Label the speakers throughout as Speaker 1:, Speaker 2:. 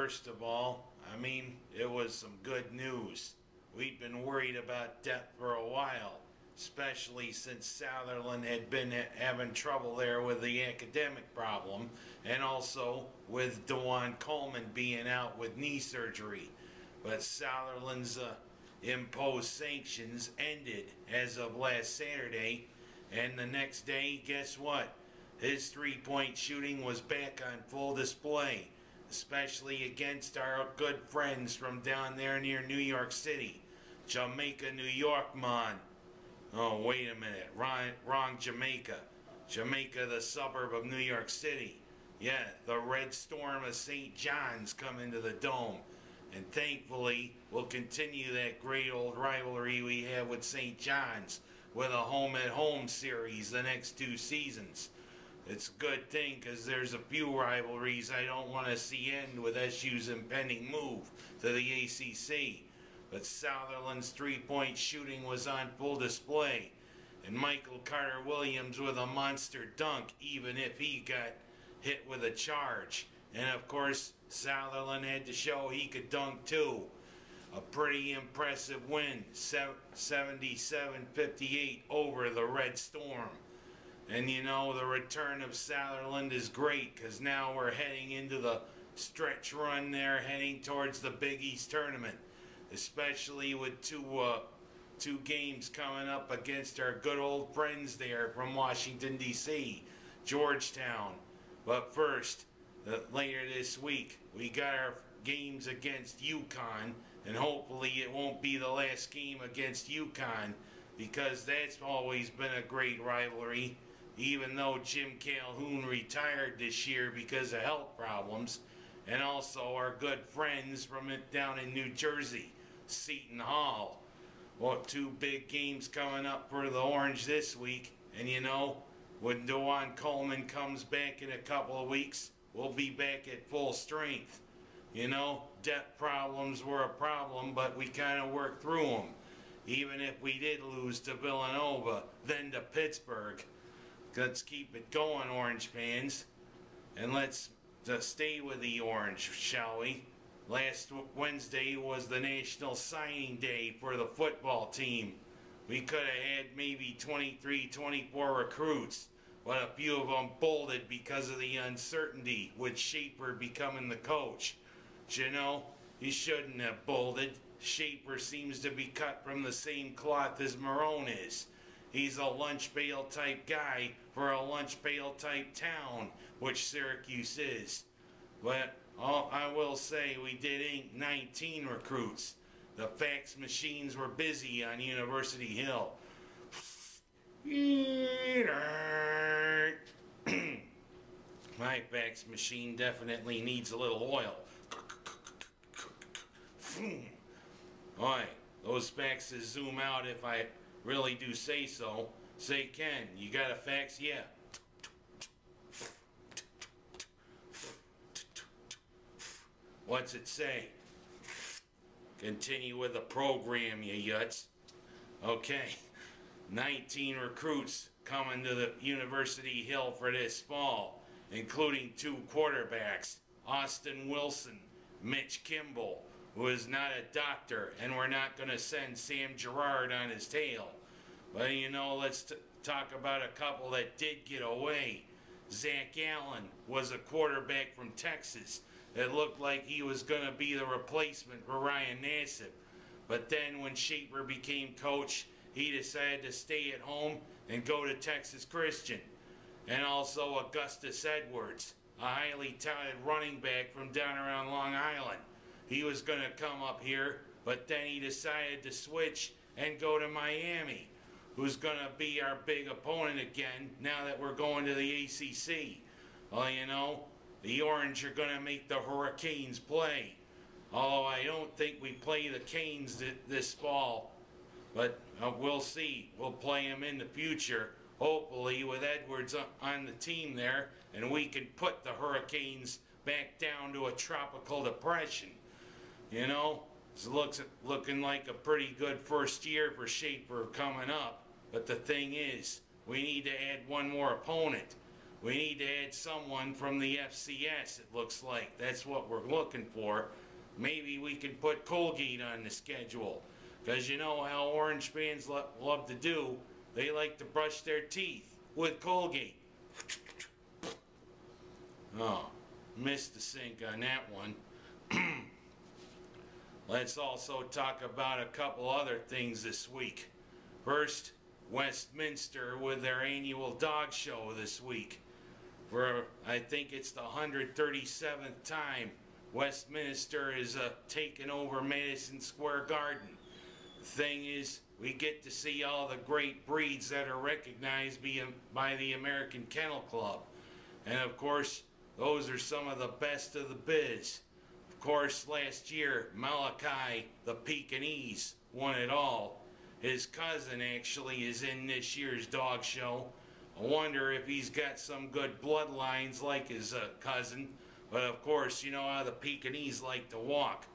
Speaker 1: First of all, it was some good news. We'd been worried about depth for a while, especially since Sutherland had been having trouble there with the academic problem, and also with Dewan Coleman being out with knee surgery. But Sutherland's imposed sanctions ended as of last Saturday, and the next day, guess what? His three-point shooting was back on full display, especially against our good friends from down there near New York City. Jamaica, New York, man. Oh, wait a minute. Wrong Jamaica. Jamaica, the suburb of New York City. Yeah, the Red Storm of St. John's coming to the Dome. And thankfully, we'll continue that great old rivalry we have with St. John's with a home-at-home series the next 2 seasons. It's a good thing because there's a few rivalries I don't want to see end with SU's impending move to the ACC. But Sutherland's three-point shooting was on full display, and Michael Carter-Williams with a monster dunk even if he got hit with a charge. And of course, Sutherland had to show he could dunk too. A pretty impressive win, 77-58 over the Red Storm. And you know, the return of Sutherland is great because now we're heading into the stretch run there, heading towards the Big East tournament, especially with two games coming up against our good old friends there from Washington, D.C., Georgetown. But first, later this week, we got our games against UConn, and hopefully it won't be the last game against UConn, because that's always been a great rivalry, even though Jim Calhoun retired this year because of health problems, and also our good friends from down in New Jersey, Seton Hall. Well, 2 big games coming up for the Orange this week, and you know, when Dewan Coleman comes back in a couple of weeks, we'll be back at full strength. You know, depth problems were a problem, but we kind of worked through them. Even if we did lose to Villanova, then to Pittsburgh. Let's keep it going, Orange fans. And let's stay with the Orange, shall we? Last Wednesday was the National Signing Day for the football team. We could have had maybe 23, 24 recruits, but a few of them bolted because of the uncertainty with Shaper becoming the coach. But you know, he shouldn't have bolted. Shaper seems to be cut from the same cloth as Marone is. He's a lunch pail type guy for a lunch pail type town, which Syracuse is. But I will say we did ink 19 recruits. The fax machines were busy on University Hill. My fax machine definitely needs a little oil. Alright, those faxes zoom out if I really do say so. Say, Ken, you got a fax? Yeah. What's it say? Continue with the program, you yuts. Okay, 19 recruits coming to the University Hill for this fall, including 2 quarterbacks, Austin Wilson, Mitch Kimball, who is not a doctor, and we're not going to send Sam Gerard on his tail. But you know, let's talk about a couple that did get away. Zach Allen was a quarterback from Texas. It looked like he was going to be the replacement for Ryan Nassib. But then when Shaper became coach, he decided to stay at home and go to Texas Christian. And also Augustus Edwards, a highly touted running back from down around Long Island. He was going to come up here, but then he decided to switch and go to Miami, who's going to be our big opponent again now that we're going to the ACC. Well, you know, the Orange are going to make the Hurricanes play. Although I don't think we play the Canes this fall. But we'll see. We'll play them in the future, hopefully with Edwards on the team there, and we can put the Hurricanes back down to a tropical depression. You know, it looks looking like a pretty good first year for Shaper coming up. But the thing is, we need to add one more opponent. We need to add someone from the FCS, it looks like. That's what we're looking for. Maybe we can put Colgate on the schedule. Because you know how Orange fans love to do. They like to brush their teeth with Colgate. Oh, missed the sync on that one. Let's also talk about a couple other things this week. First, Westminster with their annual dog show this week. For, I think it's the 137th time Westminster is taking over Madison Square Garden. The thing is, we get to see all the great breeds that are recognized by the American Kennel Club. And of course, those are some of the best of the biz. Of course, last year, Malachi, the Pekingese, won it all. His cousin actually is in this year's dog show. I wonder if he's got some good bloodlines like his cousin. But of course, you know how the Pekingese like to walk.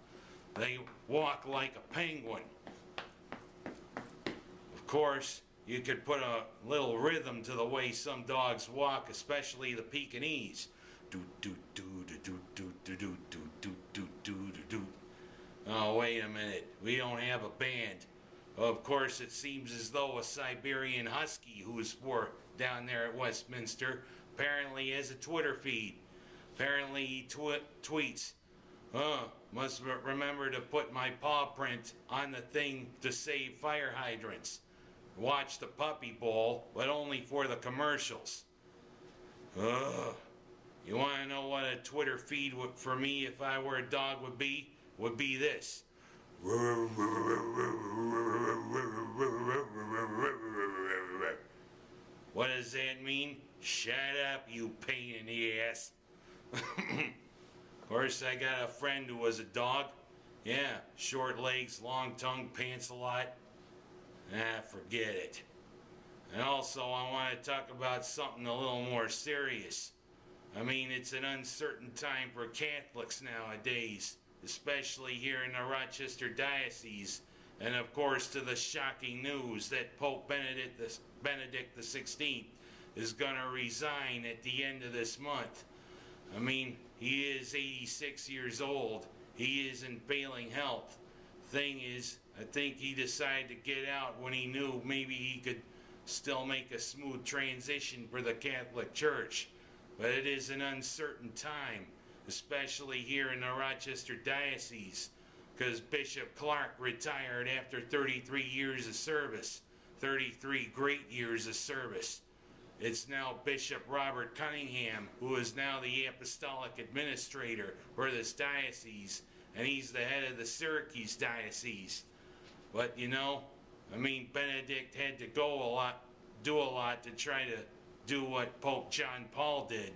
Speaker 1: They walk like a penguin. Of course, you could put a little rhythm to the way some dogs walk, especially the Pekingese. Oh, wait a minute. We don't have a band. Of course, it seems as though a Siberian Husky who's down there at Westminster apparently has a Twitter feed. Apparently he tweets, must remember to put my paw print on the thing to save fire hydrants. Watch the Puppy Bowl, but only for the commercials. You want to know what a Twitter feed for me if I were a dog would be? Would be this. What does that mean? Shut up, you pain in the ass. Of course, I got a friend who was a dog. Yeah, short legs, long tongue, pants a lot. Forget it. And also, I want to talk about something a little more serious. I mean, it's an uncertain time for Catholics nowadays, especially here in the Rochester Diocese, and of course to the shocking news that Pope Benedict XVI is going to resign at the end of this month. I mean, he is 86 years old. He is in failing health. Thing is, I think he decided to get out when he knew maybe he could still make a smooth transition for the Catholic Church. But it is an uncertain time, especially here in the Rochester Diocese, because Bishop Clark retired after 33 years of service, 33 great years of service. It's now Bishop Robert Cunningham, who is now the Apostolic Administrator for this diocese, and he's the head of the Syracuse Diocese. But you know, I mean, Benedict had to do a lot to try to do what Pope John Paul did.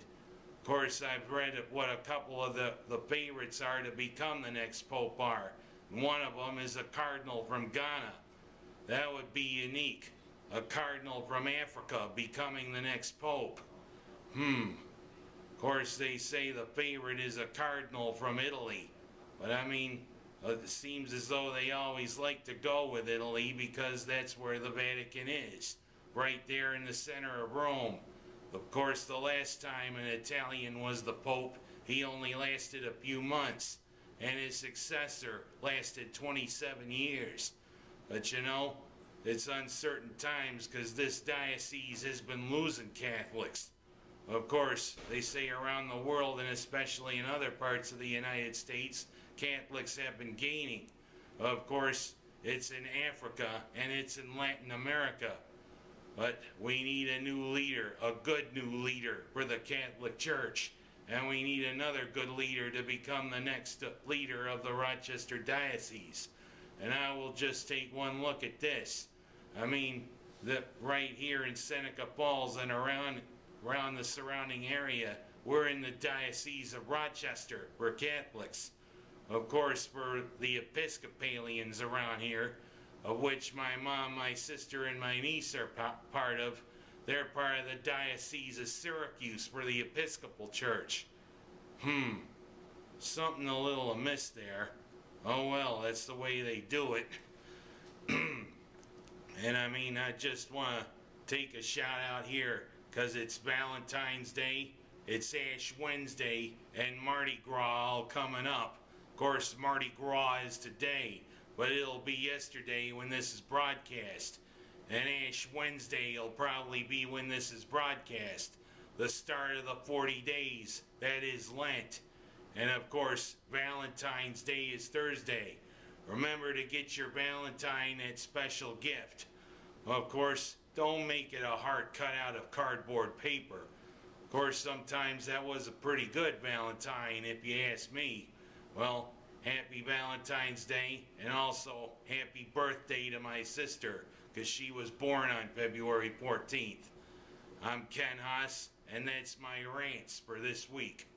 Speaker 1: Of course, I've read what a couple of the favorites are to become the next Pope are. One of them is a cardinal from Ghana. That would be unique. A cardinal from Africa becoming the next Pope. Of course, they say the favorite is a cardinal from Italy. But I mean, it seems as though they always like to go with Italy because that's where the Vatican is. Right there in the center of Rome. Of course, the last time an Italian was the Pope, he only lasted a few months, and his successor lasted 27 years. But you know, it's uncertain times because this diocese has been losing Catholics. Of course, they say around the world, and especially in other parts of the United States, Catholics have been gaining. Of course, it's in Africa and it's in Latin America. But we need a new leader, a good new leader for the Catholic Church. And we need another good leader to become the next leader of the Rochester Diocese. And I will just take one look at this. I mean, right here in Seneca Falls and around the surrounding area, we're in the Diocese of Rochester. We're Catholics. Of course, for the Episcopalians around here, of which my mom, my sister, and my niece are part of. They're part of the Diocese of Syracuse for the Episcopal Church. Something a little amiss there. Oh well, that's the way they do it. And I mean, I just want to take a shout out here, because it's Valentine's Day, it's Ash Wednesday, and Mardi Gras all coming up. Of course, Mardi Gras is today, but it'll be yesterday when this is broadcast. And Ash Wednesday will probably be when this is broadcast. The start of the 40 days, that is Lent. And of course, Valentine's Day is Thursday. Remember to get your Valentine that special gift. Of course, don't make it a heart cut out of cardboard paper. Of course, sometimes that was a pretty good Valentine if you ask me. Well, happy Valentine's Day, and also happy birthday to my sister, because she was born on February 14th. I'm Ken Haas, and that's my rants for this week.